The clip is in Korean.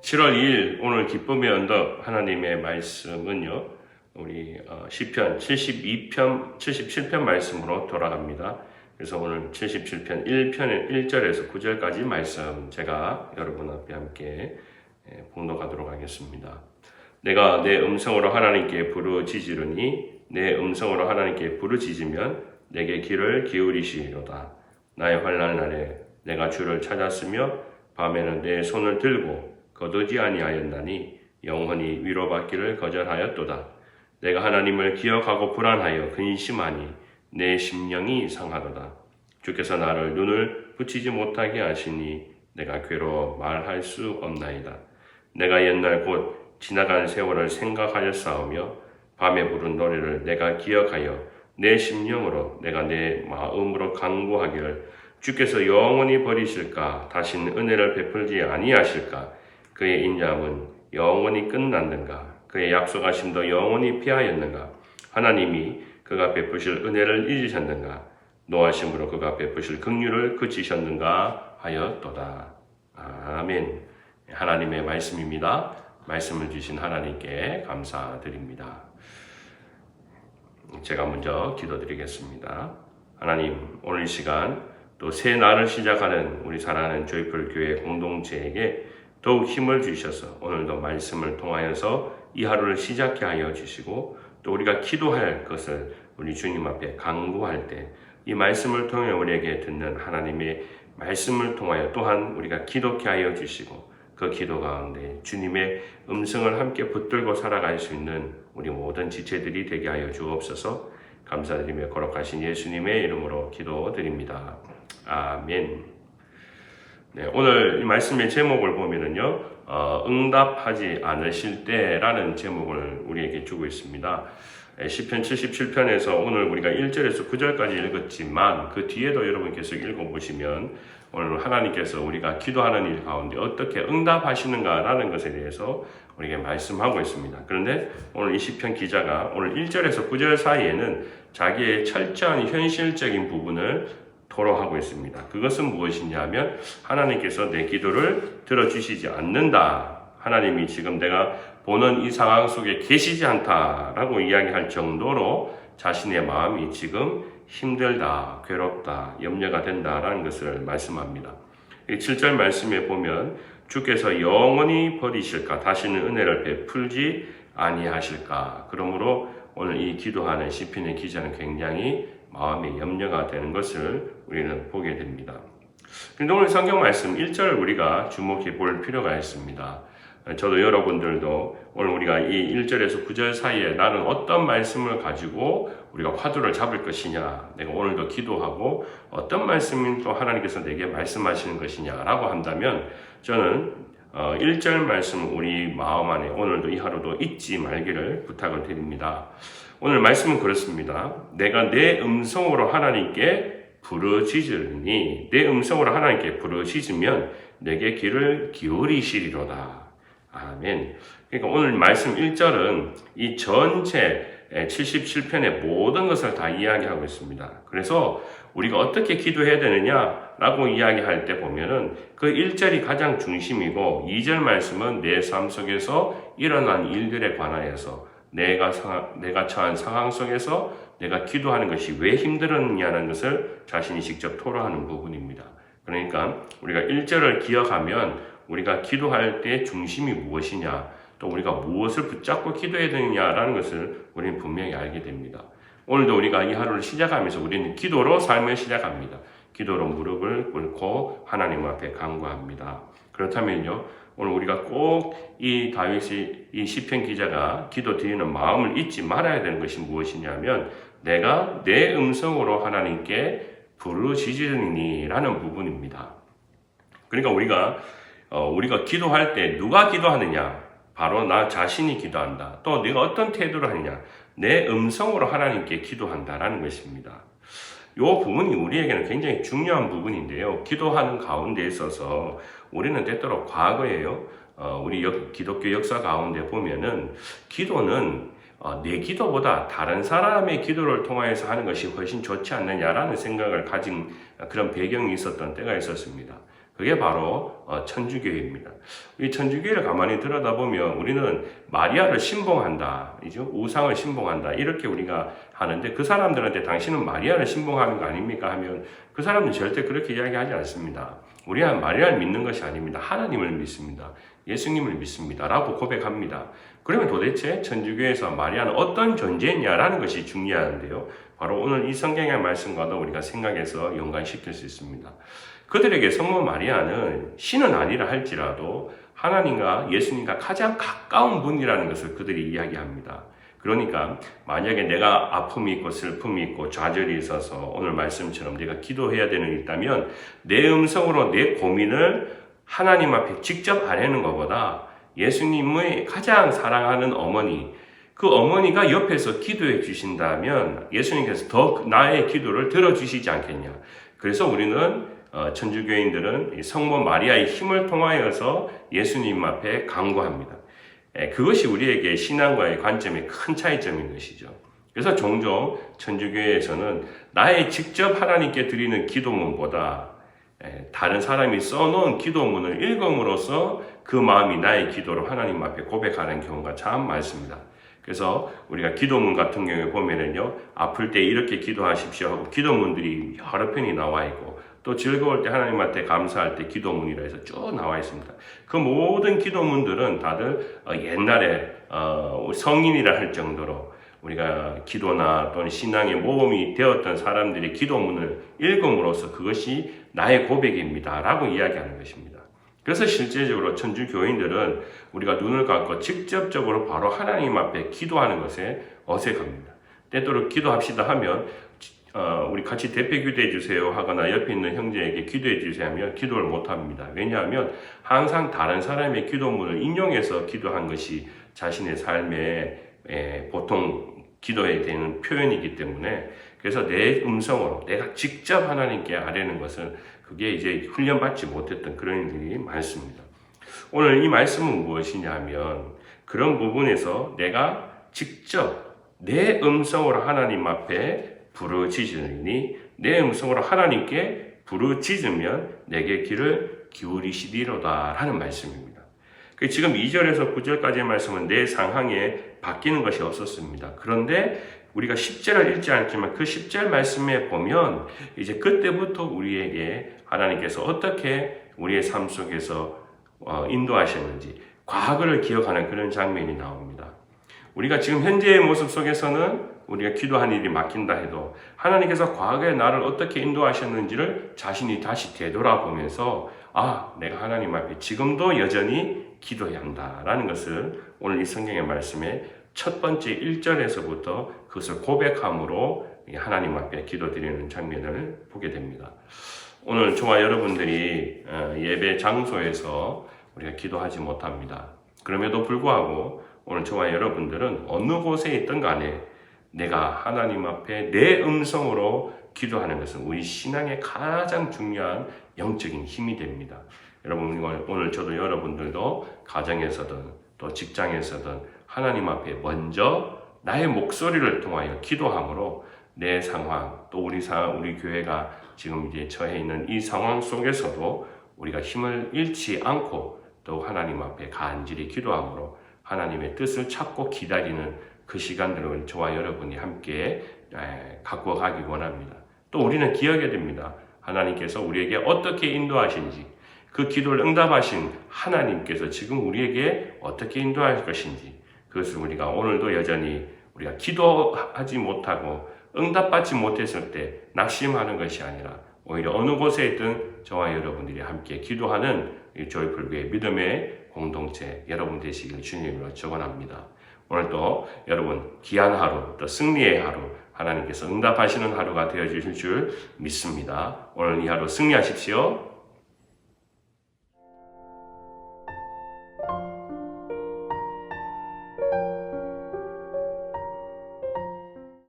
7월 2일 오늘 기쁨의 언덕 하나님의 말씀은요. 우리 시편 77편 말씀으로 돌아갑니다. 그래서 오늘 77편 1편의 1절에서 9절까지 말씀 제가 여러분 앞에 함께 봉독하도록 하겠습니다. 내가 내 음성으로 하나님께 부르짖으리니 내 음성으로 하나님께 부르짖으면 내게 귀를 기울이시리로다. 나의 환난 날에 내가 주를 찾았으며 밤에는 내 손을 들고 거두지 아니하였나니 영원히 위로받기를 거절하였도다. 내가 하나님을 기억하고 불안하여 근심하니 내 심령이 상하도다. 주께서 나를 눈을 붙이지 못하게 하시니 내가 괴로워 말할 수 없나이다. 내가 옛날 곧 지나간 세월을 생각하였사오며 밤에 부른 노래를 내가 기억하여 내 심령으로 내가 내 마음으로 간구하기를 주께서 영원히 버리실까 다시는 은혜를 베풀지 아니하실까. 그의 인자함은 영원히 끝났는가? 그의 약속하심도 영원히 피하였는가? 하나님이 그가 베푸실 은혜를 잊으셨는가? 노하심으로 그가 베푸실 긍휼을 그치셨는가 하였도다. 아멘. 하나님의 말씀입니다. 말씀을 주신 하나님께 감사드립니다. 제가 먼저 기도드리겠습니다. 하나님, 오늘 이 시간 또 새 날을 시작하는 우리 사랑하는 조이풀 교회 공동체에게 더욱 힘을 주셔서 오늘도 말씀을 통하여서 이 하루를 시작케 하여 주시고 또 우리가 기도할 것을 우리 주님 앞에 간구할 때 이 말씀을 통해 우리에게 듣는 하나님의 말씀을 통하여 또한 우리가 기도케 하여 주시고 그 기도 가운데 주님의 음성을 함께 붙들고 살아갈 수 있는 우리 모든 지체들이 되게 하여 주옵소서. 감사드리며 거룩하신 예수님의 이름으로 기도드립니다. 아멘. 네, 오늘 이 말씀의 제목을 보면은요, 응답하지 않으실 때라는 제목을 우리에게 주고 있습니다. 시편 77편에서 오늘 우리가 1절에서 9절까지 읽었지만 그 뒤에도 여러분 계속 읽어보시면 오늘 하나님께서 우리가 기도하는 일 가운데 어떻게 응답하시는가라는 것에 대해서 우리에게 말씀하고 있습니다. 그런데 오늘 이 시편 기자가 오늘 1절에서 9절 사이에는 자기의 철저한 현실적인 부분을 토로하고 있습니다. 그것은 무엇이냐 하면 하나님께서 내 기도를 들어주시지 않는다. 하나님이 지금 내가 보는 이 상황 속에 계시지 않다라고 이야기할 정도로 자신의 마음이 지금 힘들다, 괴롭다, 염려가 된다라는 것을 말씀합니다. 7절 말씀에 보면 주께서 영원히 버리실까 다시는 은혜를 베풀지 아니하실까. 그러므로 오늘 이 기도하는 시편의 기자는 굉장히 마음의 염려가 되는 것을 우리는 보게 됩니다. 그런데 오늘 성경 말씀 1절을 우리가 주목해 볼 필요가 있습니다. 저도 여러분들도 오늘 우리가 이 1절에서 9절 사이에 나는 어떤 말씀을 가지고 우리가 화두를 잡을 것이냐, 내가 오늘도 기도하고 어떤 말씀을 또 하나님께서 내게 말씀하시는 것이냐라고 한다면 저는 1절 말씀 우리 마음 안에 오늘도 이 하루도 잊지 말기를 부탁을 드립니다. 오늘 말씀은 그렇습니다. 내가 내 음성으로 하나님께 부르짖으니 내 음성으로 하나님께 부르짖으면 내게 귀를 기울이시리로다. 아멘. 그러니까 오늘 말씀 1절은 이 전체 77편의 모든 것을 다 이야기하고 있습니다. 그래서 우리가 어떻게 기도해야 되느냐라고 이야기할 때 보면은 그 1절이 가장 중심이고 2절 말씀은 내 삶 속에서 일어난 일들에 관하여서 내가 처한 상황 속에서 내가 기도하는 것이 왜 힘들었냐는 것을 자신이 직접 토로하는 부분입니다. 그러니까 우리가 1절을 기억하면 우리가 기도할 때 중심이 무엇이냐, 또 우리가 무엇을 붙잡고 기도해야 되느냐라는 것을 우리는 분명히 알게 됩니다. 오늘도 우리가 이 하루를 시작하면서 우리는 기도로 삶을 시작합니다. 기도로 무릎을 꿇고 하나님 앞에 간구합니다. 그렇다면요, 오늘 우리가 꼭 이 다윗이 이 시편 기자가 기도 드리는 마음을 잊지 말아야 되는 것이 무엇이냐면 내가 내 음성으로 하나님께 부르짖으니라는 부분입니다. 그러니까 우리가 기도할 때 누가 기도하느냐? 바로 나 자신이 기도한다. 또 내가 어떤 태도를 하느냐? 내 음성으로 하나님께 기도한다라는 것입니다. 이 부분이 우리에게는 굉장히 중요한 부분인데요. 기도하는 가운데 있어서 우리는 때때로 과거에요. 우리 기독교 역사 가운데 보면은 기도는 내 기도보다 다른 사람의 기도를 통해서 하는 것이 훨씬 좋지 않느냐라는 생각을 가진 그런 배경이 있었던 때가 있었습니다. 그게 바로 천주교회입니다. 이 천주교회를 가만히 들여다보면 우리는 마리아를 신봉한다, 우상을 신봉한다 이렇게 우리가 하는데 그 사람들한테 당신은 마리아를 신봉하는 거 아닙니까 하면 그 사람들은 절대 그렇게 이야기하지 않습니다. 우리는 마리아를 믿는 것이 아닙니다. 하나님을 믿습니다. 예수님을 믿습니다. 라고 고백합니다. 그러면 도대체 천주교에서 마리아는 어떤 존재냐라는 것이 중요한데요. 바로 오늘 이 성경의 말씀과도 우리가 생각해서 연관시킬 수 있습니다. 그들에게 성모 마리아는 신은 아니라 할지라도 하나님과 예수님과 가장 가까운 분이라는 것을 그들이 이야기합니다. 그러니까 만약에 내가 아픔이 있고 슬픔이 있고 좌절이 있어서 오늘 말씀처럼 내가 기도해야 되는 게 있다면 내 음성으로 내 고민을 하나님 앞에 직접 아뢰는 것보다 예수님의 가장 사랑하는 어머니, 그 어머니가 옆에서 기도해 주신다면 예수님께서 더 나의 기도를 들어주시지 않겠냐. 그래서 우리는 천주교인들은 성모 마리아의 힘을 통하여서 예수님 앞에 간구합니다. 그것이 우리에게 신앙과의 관점의 큰 차이점인 것이죠. 그래서 종종 천주교회에서는 나의 직접 하나님께 드리는 기도문보다 다른 사람이 써놓은 기도문을 읽음으로써 그 마음이 나의 기도로 하나님 앞에 고백하는 경우가 참 많습니다. 그래서 우리가 기도문 같은 경우에 보면은요, 아플 때 이렇게 기도하십시오 하고 기도문들이 여러 편이 나와 있고, 또 즐거울 때 하나님한테 감사할 때 기도문이라 해서 쭉 나와 있습니다. 그 모든 기도문들은 다들 옛날에 성인이라 할 정도로 우리가 기도나 또는 신앙의 모범이 되었던 사람들이 기도문을 읽음으로써 그것이 나의 고백입니다 라고 이야기하는 것입니다. 그래서 실제적으로 천주교인들은 우리가 눈을 감고 직접적으로 바로 하나님 앞에 기도하는 것에 어색합니다. 때때로 기도합시다 하면 우리 같이 대표 기도해 주세요 하거나 옆에 있는 형제에게 기도해 주세요 하면 기도를 못합니다. 왜냐하면 항상 다른 사람의 기도문을 인용해서 기도한 것이 자신의 삶에 보통 기도해야 되는 표현이기 때문에, 그래서 내 음성으로 내가 직접 하나님께 아뢰는 것은 그게 이제 훈련받지 못했던 그런 일이 많습니다. 오늘 이 말씀은 무엇이냐 하면 그런 부분에서 내가 직접 내 음성으로 하나님 앞에 부르짖으니 내 음성으로 하나님께 부르짖으면 내게 귀를 기울이시리로다 라는 말씀입니다. 지금 2절에서 9절까지의 말씀은 내 상황에 바뀌는 것이 없었습니다. 그런데 우리가 10절을 읽지 않지만 그 10절 말씀에 보면 이제 그때부터 우리에게 하나님께서 어떻게 우리의 삶 속에서 인도하셨는지 과거를 기억하는 그런 장면이 나옵니다. 우리가 지금 현재의 모습 속에서는 우리가 기도한 일이 막힌다 해도 하나님께서 과거에 나를 어떻게 인도하셨는지를 자신이 다시 되돌아보면서 내가 하나님 앞에 지금도 여전히 기도해야 한다라는 것을 오늘 이 성경의 말씀에 첫 번째 1절에서부터 그것을 고백함으로 하나님 앞에 기도드리는 장면을 보게 됩니다. 오늘 저와 여러분들이 예배 장소에서 우리가 기도하지 못합니다. 그럼에도 불구하고 오늘 저와 여러분들은 어느 곳에 있든 간에 내가 하나님 앞에 내 음성으로 기도하는 것은 우리 신앙의 가장 중요한 영적인 힘이 됩니다. 여러분, 오늘 저도 여러분들도 가정에서든 또 직장에서든 하나님 앞에 먼저 나의 목소리를 통하여 기도함으로 내 상황, 또 우리 교회가 지금 이제 처해 있는 이 상황 속에서도 우리가 힘을 잃지 않고 또 하나님 앞에 간절히 기도함으로 하나님의 뜻을 찾고 기다리는 그 시간들을 저와 여러분이 함께 갖고 가기 원합니다. 또 우리는 기억해야 됩니다. 하나님께서 우리에게 어떻게 인도하신지, 그 기도를 응답하신 하나님께서 지금 우리에게 어떻게 인도할 것인지, 그것을 우리가 오늘도 여전히 우리가 기도하지 못하고 응답받지 못했을 때 낙심하는 것이 아니라 오히려 어느 곳에 있든 저와 여러분들이 함께 기도하는 이 조이풀교회 믿음의 공동체 여러분 되시길 주님으로 축원합니다. 오늘도 여러분 귀한 하루, 또 승리의 하루, 하나님께서 응답하시는 하루가 되어주실 줄 믿습니다. 오늘 이 하루 승리하십시오.